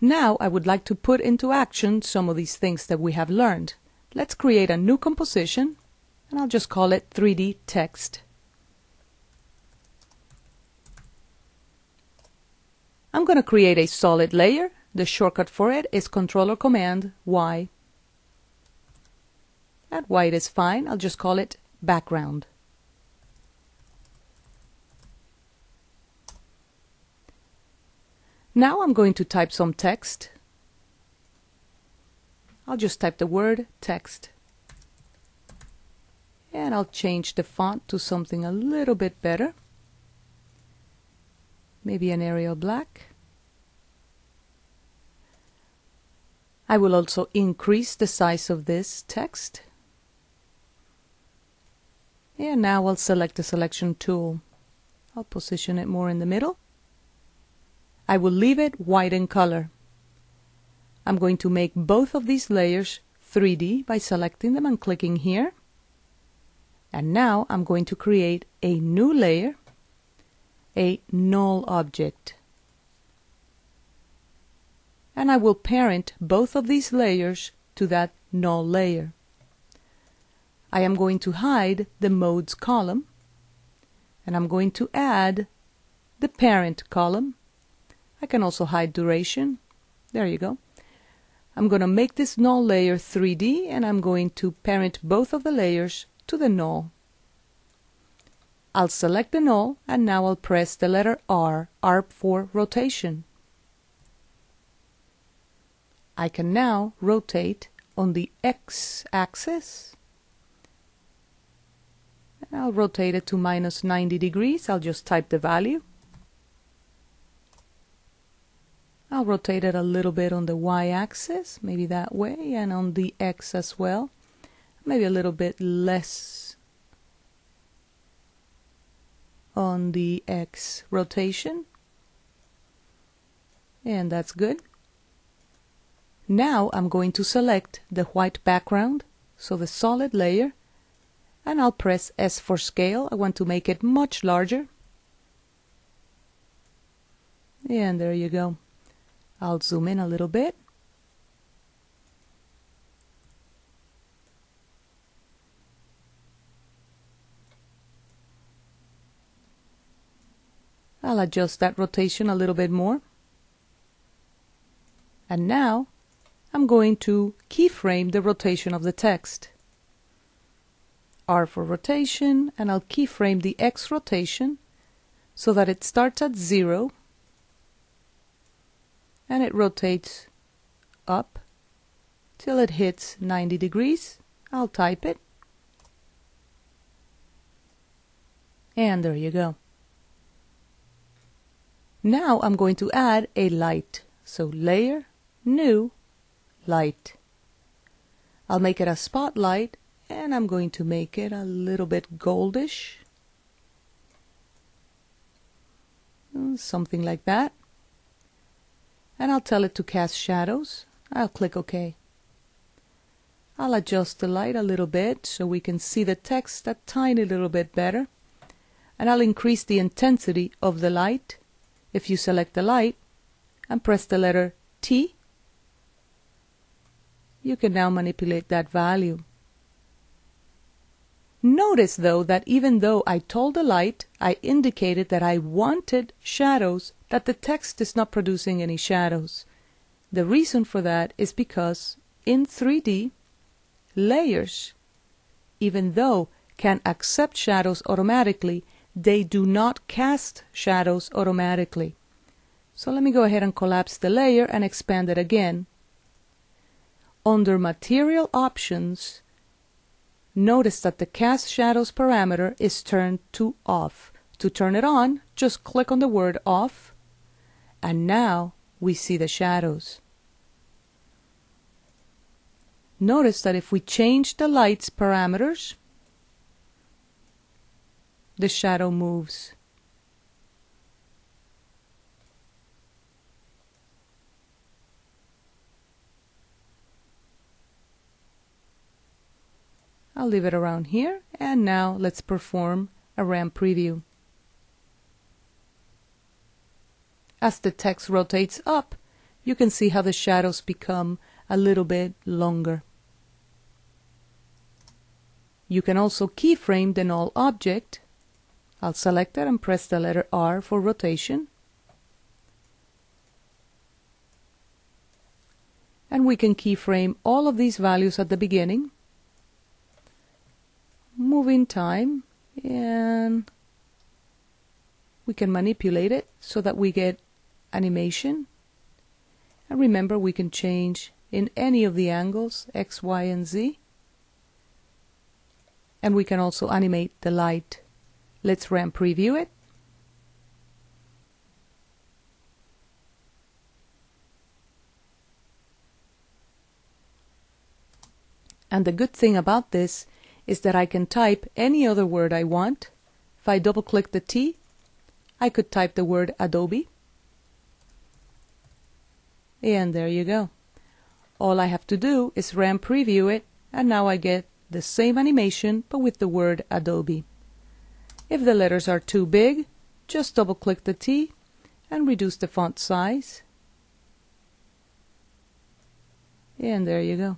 Now I would like to put into action some of these things that we have learned. Let's create a new composition, and I'll just call it 3D text. I'm going to create a solid layer. The shortcut for it is Ctrl+Command+Y. That white is fine. I'll just call it background. Now I'm going to type some text. I'll just type the word text. And I'll change the font to something a little bit better. Maybe an Arial black. I will also increase the size of this text. And now I'll select the selection tool. I'll position it more in the middle. I will leave it white in color. I'm going to make both of these layers 3D by selecting them and clicking here. And now I'm going to create a new layer, a null object. And I will parent both of these layers to that null layer. I am going to hide the modes column, and I'm going to add the parent column. I can also hide duration. There you go. I'm going to make this null layer 3D, and I'm going to parent both of the layers to the null. I'll select the null, and now I'll press the letter R for rotation. I can now rotate on the X-axis. I'll rotate it to -90 degrees. I'll just type the value. I'll rotate it a little bit on the Y-axis, maybe that way, and on the X as well. Maybe a little bit less on the X rotation. And that's good. Now I'm going to select the white background, so the solid layer, and I'll press S for scale. I want to make it much larger. And there you go. I'll zoom in a little bit. I'll adjust that rotation a little bit more. And now I'm going to keyframe the rotation of the text. R for rotation, and I'll keyframe the X rotation so that it starts at 0 and it rotates up till it hits 90 degrees. I'll type it. And there you go. Now I'm going to add a light. So layer, new, light. I'll make it a spotlight, and I'm going to make it a little bit goldish. Something like that. And I'll tell it to cast shadows. I'll click OK. I'll adjust the light a little bit so we can see the text a tiny little bit better. And I'll increase the intensity of the light. If you select the light and press the letter T, you can now manipulate that value. Notice though that even though I told the light, I indicated that I wanted shadows, that the text is not producing any shadows. The reason for that is because in 3D, layers, even though can accept shadows automatically, they do not cast shadows automatically. So let me go ahead and collapse the layer and expand it again. Under Material Options, notice that the Cast Shadows parameter is turned to off. To turn it on, just click on the word off, and now we see the shadows. Notice that if we change the light's parameters, the shadow moves. I'll leave it around here, and now let's perform a ramp preview. As the text rotates up, you can see how the shadows become a little bit longer. You can also keyframe the null object. I'll select it and press the letter R for rotation. And we can keyframe all of these values at the beginning, moving time, and we can manipulate it so that we get animation. And remember, we can change in any of the angles, X, Y, and Z. And we can also animate the light. Let's ramp preview it. And the good thing about this is that I can type any other word I want. If I double click the T, I could type the word Adobe. And there you go. All I have to do is ramp preview it, and now I get the same animation but with the word Adobe. If the letters are too big, just double click the T and reduce the font size. And there you go.